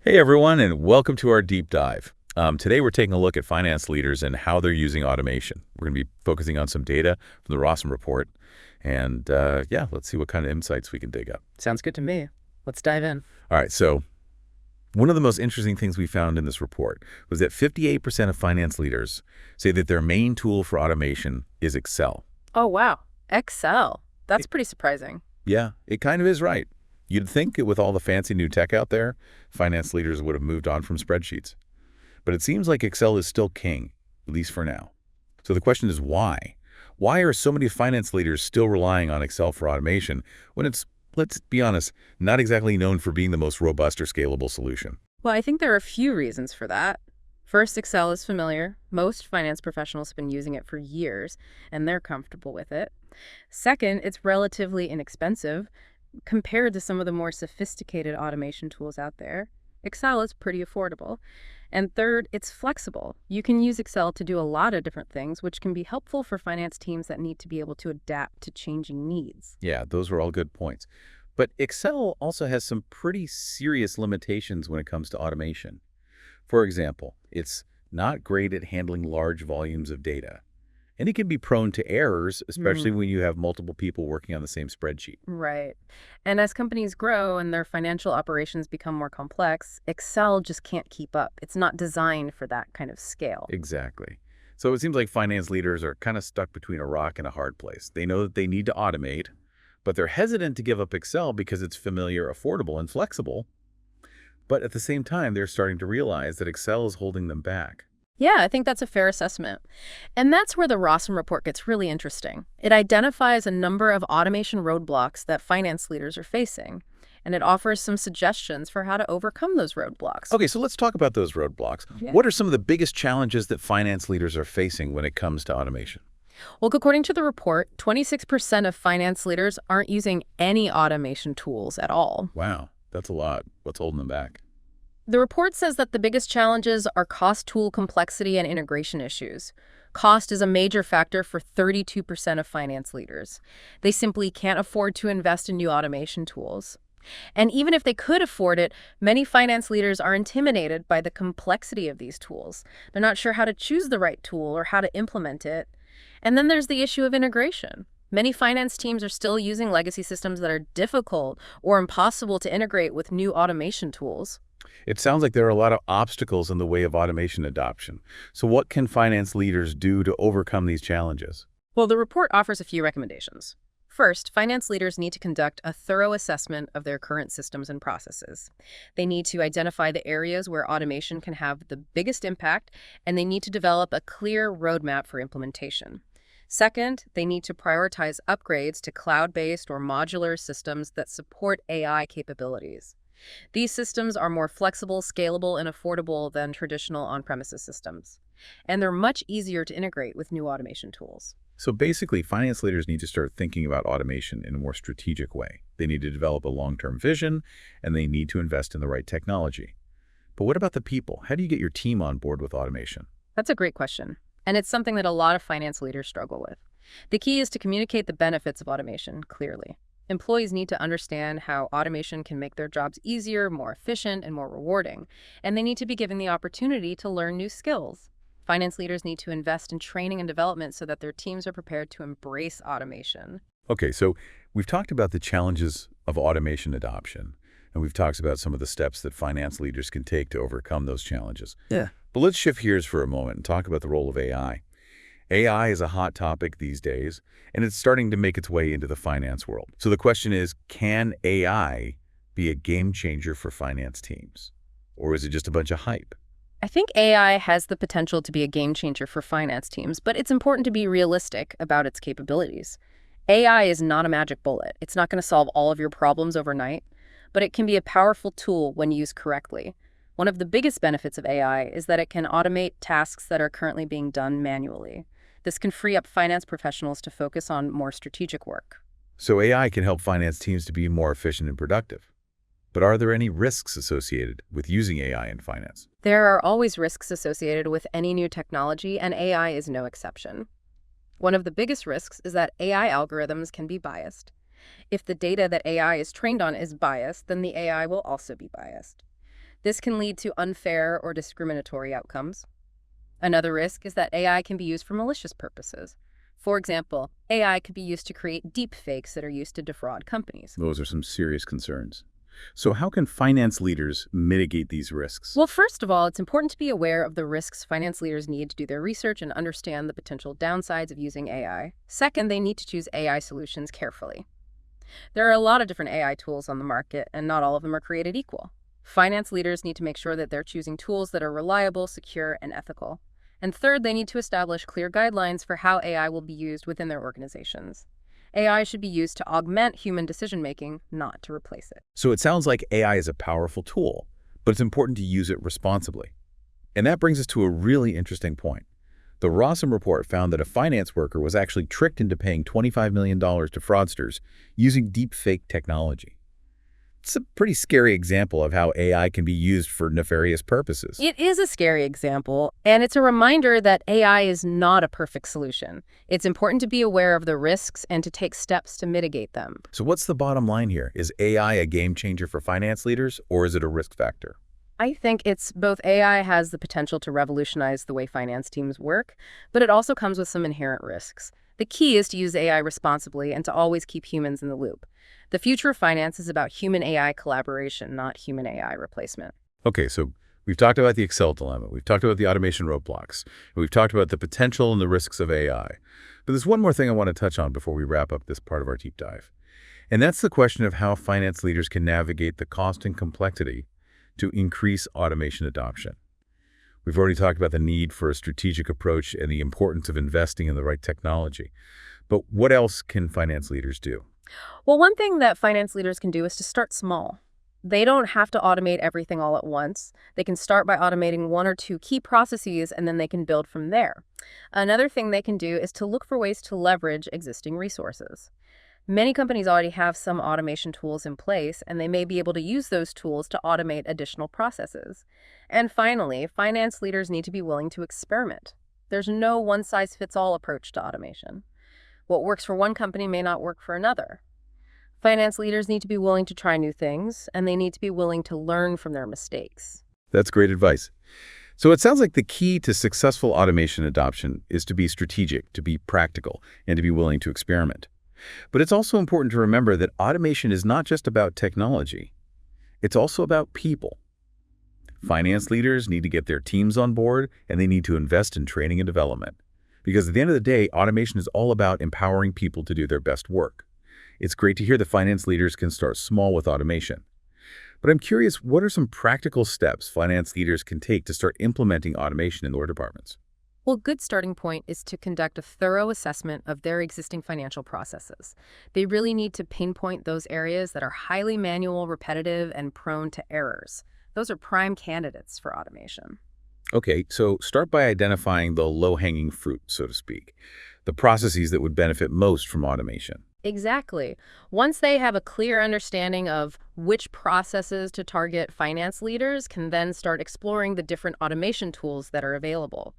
Hey everyone, and welcome to our deep dive. Today we're taking a look at finance leaders and how they're using automation. We're going to be focusing on some data from the Rossum report, and let's see what kind of insights we can dig up. Sounds good to me. Let's dive in. All right, so one of the most interesting things we found in this report was that 58% of finance leaders say that their main tool for automation is Excel. Oh, wow. Excel. That's pretty surprising. Yeah, it kind of is right. You'd think with all the fancy new tech out there, finance leaders would have moved on from spreadsheets. But it seems like Excel is still king, at least for now. So the question is why? Why are so many finance leaders still relying on Excel for automation when it's, let's be honest, not exactly known for being the most robust or scalable solution? Well, I think there are a few reasons for that. First, Excel is familiar. Most finance professionals have been using it for years, and they're comfortable with it. Second, it's relatively inexpensive. Compared to some of the more sophisticated automation tools out there, Excel is pretty affordable. And third, it's flexible. You can use Excel to do a lot of different things, which can be helpful for finance teams that need to be able to adapt to changing needs. Yeah, those were all good points. But Excel also has some pretty serious limitations when it comes to automation. For example, it's not great at handling large volumes of data. And it can be prone to errors, especially when you have multiple people working on the same spreadsheet. Right. And as companies grow and their financial operations become more complex, Excel just can't keep up. It's not designed for that kind of scale. Exactly. So it seems like finance leaders are kind of stuck between a rock and a hard place. They know that they need to automate, but they're hesitant to give up Excel because it's familiar, affordable, and flexible. But at the same time, they're starting to realize that Excel is holding them back. Yeah, I think that's a fair assessment. And that's where the Rossum report gets really interesting. It identifies a number of automation roadblocks that finance leaders are facing, and it offers some suggestions for how to overcome those roadblocks. Okay, so let's talk about those roadblocks. Yeah. What are some of the biggest challenges that finance leaders are facing when it comes to automation? Well, according to the report, 26% of finance leaders aren't using any automation tools at all. Wow, that's a lot. What's holding them back? The report says that the biggest challenges are cost, tool complexity, and integration issues. Cost is a major factor for 32% of finance leaders. They simply can't afford to invest in new automation tools. And even if they could afford it, many finance leaders are intimidated by the complexity of these tools. They're not sure how to choose the right tool or how to implement it. And then there's the issue of integration. Many finance teams are still using legacy systems that are difficult or impossible to integrate with new automation tools. It sounds like there are a lot of obstacles in the way of automation adoption. So what can finance leaders do to overcome these challenges? Well, the report offers a few recommendations. First, finance leaders need to conduct a thorough assessment of their current systems and processes. They need to identify the areas where automation can have the biggest impact, and they need to develop a clear roadmap for implementation. Second, they need to prioritize upgrades to cloud-based or modular systems that support AI capabilities. These systems are more flexible, scalable, and affordable than traditional on-premises systems. And they're much easier to integrate with new automation tools. So basically, finance leaders need to start thinking about automation in a more strategic way. They need to develop a long-term vision, and they need to invest in the right technology. But what about the people? How do you get your team on board with automation? That's a great question. And it's something that a lot of finance leaders struggle with. The key is to communicate the benefits of automation clearly. Employees need to understand how automation can make their jobs easier, more efficient, and more rewarding. And they need to be given the opportunity to learn new skills. Finance leaders need to invest in training and development so that their teams are prepared to embrace automation. Okay, so we've talked about the challenges of automation adoption, and we've talked about some of the steps that finance leaders can take to overcome those challenges. Yeah. But let's shift gears for a moment and talk about the role of AI. AI is a hot topic these days, and it's starting to make its way into the finance world. So the question is, can AI be a game changer for finance teams? Or is it just a bunch of hype? I think AI has the potential to be a game changer for finance teams, but it's important to be realistic about its capabilities. AI is not a magic bullet. It's not going to solve all of your problems overnight, but it can be a powerful tool when used correctly. One of the biggest benefits of AI is that it can automate tasks that are currently being done manually. This can free up finance professionals to focus on more strategic work. So AI can help finance teams to be more efficient and productive. But are there any risks associated with using AI in finance? There are always risks associated with any new technology, and AI is no exception. One of the biggest risks is that AI algorithms can be biased. If the data that AI is trained on is biased, then the AI will also be biased. This can lead to unfair or discriminatory outcomes. Another risk is that AI can be used for malicious purposes. For example, AI could be used to create deep fakes that are used to defraud companies. Those are some serious concerns. So how can finance leaders mitigate these risks? Well, first of all, it's important to be aware of the risks finance leaders need to do their research and understand the potential downsides of using AI. Second, they need to choose AI solutions carefully. There are a lot of different AI tools on the market, and not all of them are created equal. Finance leaders need to make sure that they're choosing tools that are reliable, secure, and ethical. And third, they need to establish clear guidelines for how AI will be used within their organizations. AI should be used to augment human decision-making, not to replace it. So it sounds like AI is a powerful tool, but it's important to use it responsibly. And that brings us to a really interesting point. The Rossum report found that a finance worker was actually tricked into paying $25 million to fraudsters using deepfake technology. It's a pretty scary example of how AI can be used for nefarious purposes. It is a scary example, and it's a reminder that AI is not a perfect solution. It's important to be aware of the risks and to take steps to mitigate them. So what's the bottom line here? Is AI a game changer for finance leaders, or is it a risk factor? I think it's both. AI has the potential to revolutionize the way finance teams work, but it also comes with some inherent risks. The key is to use AI responsibly and to always keep humans in the loop. The future of finance is about human-AI collaboration, not human-AI replacement. Okay, so we've talked about the Excel dilemma, we've talked about the automation roadblocks, and we've talked about the potential and the risks of AI. But there's one more thing I want to touch on before we wrap up this part of our deep dive. And that's the question of how finance leaders can navigate the cost and complexity to increase automation adoption. We've already talked about the need for a strategic approach and the importance of investing in the right technology. But what else can finance leaders do? Well, one thing that finance leaders can do is to start small. They don't have to automate everything all at once. They can start by automating one or two key processes, and then they can build from there. Another thing they can do is to look for ways to leverage existing resources. Many companies already have some automation tools in place, and they may be able to use those tools to automate additional processes. And finally, finance leaders need to be willing to experiment. There's no one-size-fits-all approach to automation. What works for one company may not work for another. Finance leaders need to be willing to try new things, and they need to be willing to learn from their mistakes. That's great advice. So it sounds like the key to successful automation adoption is to be strategic, to be practical, and to be willing to experiment. But it's also important to remember that automation is not just about technology. It's also about people. Finance leaders need to get their teams on board, and they need to invest in training and development. Because at the end of the day, automation is all about empowering people to do their best work. It's great to hear that finance leaders can start small with automation. But I'm curious, what are some practical steps finance leaders can take to start implementing automation in their departments? Well, a good starting point is to conduct a thorough assessment of their existing financial processes. They really need to pinpoint those areas that are highly manual, repetitive, and prone to errors. Those are prime candidates for automation. Okay, so start by identifying the low-hanging fruit, so to speak, the processes that would benefit most from automation. Exactly. Once they have a clear understanding of which processes to target, finance leaders can then start exploring the different automation tools that are available.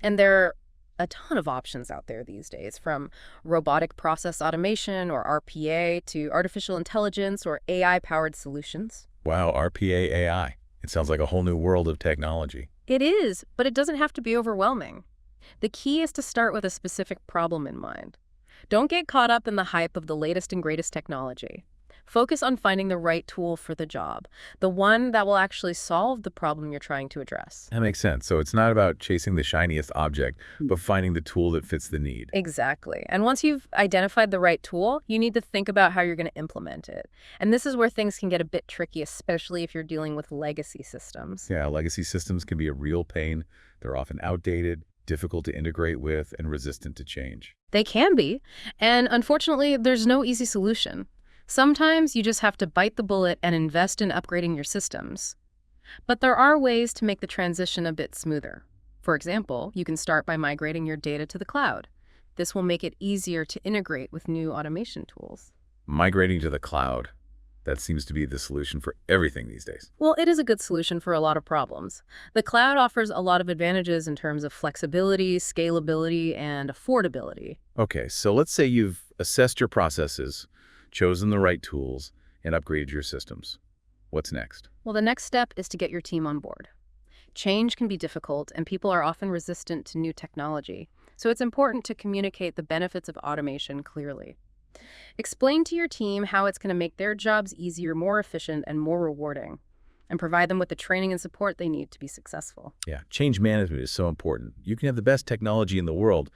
And there are a ton of options out there these days, from robotic process automation or RPA to artificial intelligence or AI-powered solutions. Wow, RPA AI. It sounds like a whole new world of technology. It is, but it doesn't have to be overwhelming. The key is to start with a specific problem in mind. Don't get caught up in the hype of the latest and greatest technology. Focus on finding the right tool for the job, the one that will actually solve the problem you're trying to address. That makes sense. So it's not about chasing the shiniest object, but finding the tool that fits the need. Exactly. And once you've identified the right tool, you need to think about how you're going to implement it. And this is where things can get a bit tricky, especially if you're dealing with legacy systems. Yeah, legacy systems can be a real pain. They're often outdated, difficult to integrate with, and resistant to change. They can be. And unfortunately, there's no easy solution. Sometimes you just have to bite the bullet and invest in upgrading your systems. But there are ways to make the transition a bit smoother. For example, you can start by migrating your data to the cloud. This will make it easier to integrate with new automation tools. Migrating to the cloud. That seems to be the solution for everything these days. Well, it is a good solution for a lot of problems. The cloud offers a lot of advantages in terms of flexibility, scalability, and affordability. Okay, so let's say you've assessed your processes, chosen the right tools, and upgraded your systems. What's next? Well, the next step is to get your team on board. Change can be difficult, and people are often resistant to new technology. So it's important to communicate the benefits of automation clearly. Explain to your team how it's going to make their jobs easier, more efficient, and more rewarding, and provide them with the training and support they need to be successful. Yeah, change management is so important. You can have the best technology in the world,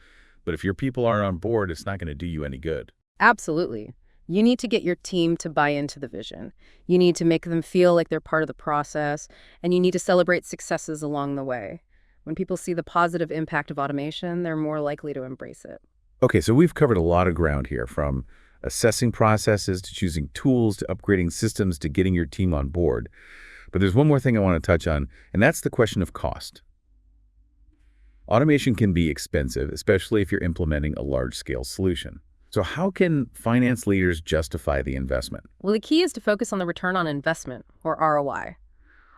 but if your people aren't on board, it's not going to do you any good. Absolutely. You need to get your team to buy into the vision. You need to make them feel like they're part of the process, and you need to celebrate successes along the way. When people see the positive impact of automation, they're more likely to embrace it. Okay, so we've covered a lot of ground here, from assessing processes to choosing tools to upgrading systems to getting your team on board. But there's one more thing I want to touch on, and that's the question of cost. Automation can be expensive, especially if you're implementing a large-scale solution. So how can finance leaders justify the investment? Well, the key is to focus on the return on investment, or ROI.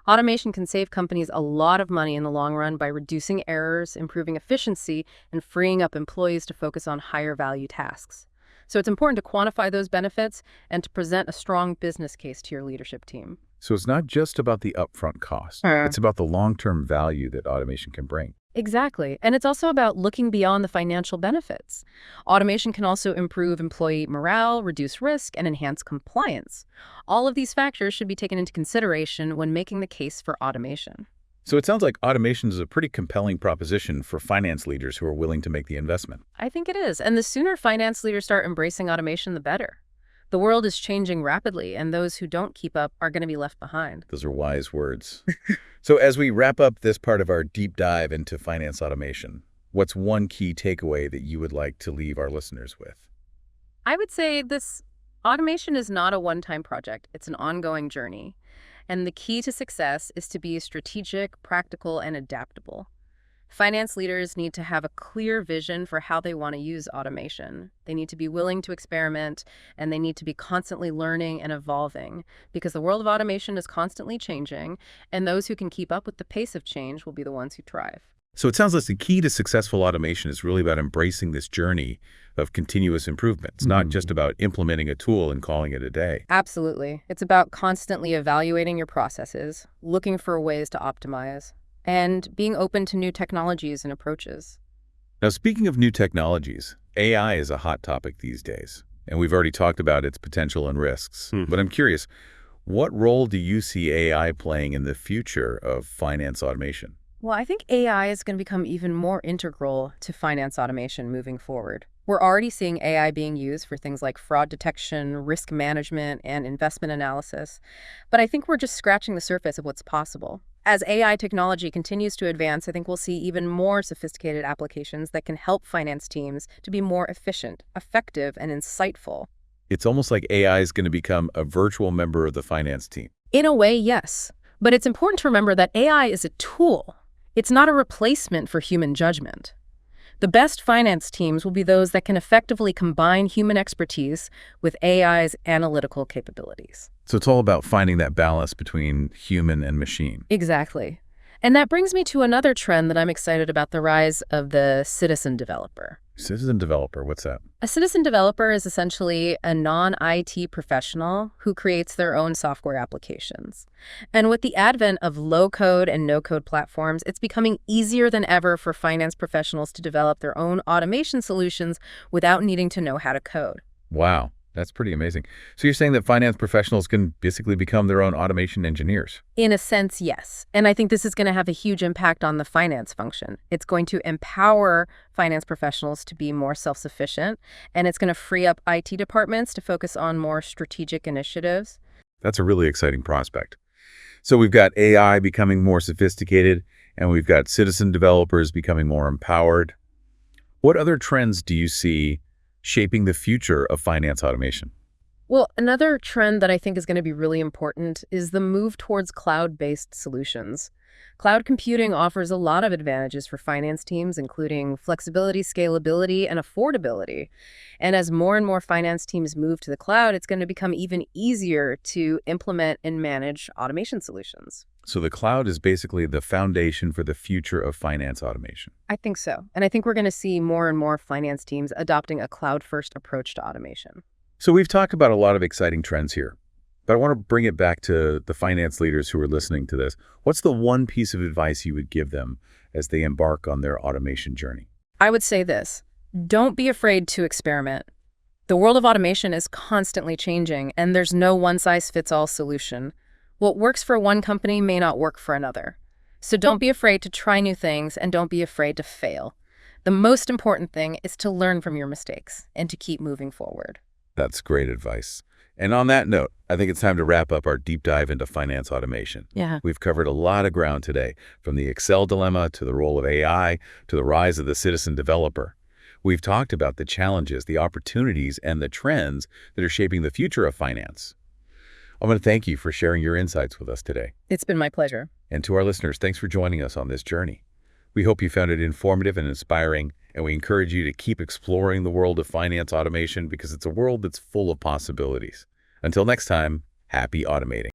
Automation can save companies a lot of money in the long run by reducing errors, improving efficiency, and freeing up employees to focus on higher value tasks. So it's important to quantify those benefits and to present a strong business case to your leadership team. So it's not just about the upfront cost. It's about the long-term value that automation can bring. Exactly. And it's also about looking beyond the financial benefits. Automation can also improve employee morale, reduce risk, and enhance compliance. All of these factors should be taken into consideration when making the case for automation. So it sounds like automation is a pretty compelling proposition for finance leaders who are willing to make the investment. I think it is. And the sooner finance leaders start embracing automation, the better. The world is changing rapidly, and those who don't keep up are going to be left behind. Those are wise words. So as we wrap up this part of our deep dive into finance automation, what's one key takeaway that you would like to leave our listeners with? I would say this automation is not a one-time project. It's an ongoing journey. And the key to success is to be strategic, practical, and adaptable. Finance leaders need to have a clear vision for how they want to use automation. They need to be willing to experiment, and they need to be constantly learning and evolving, because the world of automation is constantly changing, and those who can keep up with the pace of change will be the ones who thrive. So it sounds like the key to successful automation is really about embracing this journey of continuous improvement. It's not just about implementing a tool and calling it a day. Absolutely. It's about constantly evaluating your processes, looking for ways to optimize, and being open to new technologies and approaches. Now, speaking of new technologies, AI is a hot topic these days, and we've already talked about its potential and risks. But I'm curious, what role do you see AI playing in the future of finance automation? Well, I think AI is going to become even more integral to finance automation moving forward. We're already seeing AI being used for things like fraud detection, risk management, and investment analysis. But I think we're just scratching the surface of what's possible. As AI technology continues to advance, I think we'll see even more sophisticated applications that can help finance teams to be more efficient, effective, and insightful. It's almost like AI is going to become a virtual member of the finance team. In a way, yes. But it's important to remember that AI is a tool. It's not a replacement for human judgment. The best finance teams will be those that can effectively combine human expertise with AI's analytical capabilities. So it's all about finding that balance between human and machine. Exactly. And that brings me to another trend that I'm excited about: the rise of the citizen developer. Citizen developer, what's that? A citizen developer is essentially a non-IT professional who creates their own software applications. And with the advent of low-code and no-code platforms, it's becoming easier than ever for finance professionals to develop their own automation solutions without needing to know how to code. Wow, that's pretty amazing. So you're saying that finance professionals can basically become their own automation engineers? In a sense, yes. And I think this is going to have a huge impact on the finance function. It's going to empower finance professionals to be more self-sufficient, and it's going to free up IT departments to focus on more strategic initiatives. That's a really exciting prospect. So we've got AI becoming more sophisticated, and we've got citizen developers becoming more empowered. What other trends do you see shaping the future of finance automation? Well, another trend that I think is going to be really important is the move towards cloud-based solutions. Cloud computing offers a lot of advantages for finance teams, including flexibility, scalability, and affordability. And as more and more finance teams move to the cloud, it's going to become even easier to implement and manage automation solutions. So the cloud is basically the foundation for the future of finance automation. I think so. And I think we're going to see more and more finance teams adopting a cloud-first approach to automation. So we've talked about a lot of exciting trends here. But I want to bring it back to the finance leaders who are listening to this. What's the one piece of advice you would give them as they embark on their automation journey? I would say this: don't be afraid to experiment. The world of automation is constantly changing, and there's no one-size-fits-all solution. What works for one company may not work for another. So don't be afraid to try new things, and don't be afraid to fail. The most important thing is to learn from your mistakes and to keep moving forward. That's great advice. And on that note, I think it's time to wrap up our deep dive into finance automation. Yeah. We've covered a lot of ground today, from the Excel dilemma to the role of AI to the rise of the citizen developer. We've talked about the challenges, the opportunities, and the trends that are shaping the future of finance. I want to thank you for sharing your insights with us today. It's been my pleasure. And to our listeners, thanks for joining us on this journey. We hope you found it informative and inspiring, and we encourage you to keep exploring the world of finance automation because it's a world that's full of possibilities. Until next time, happy automating.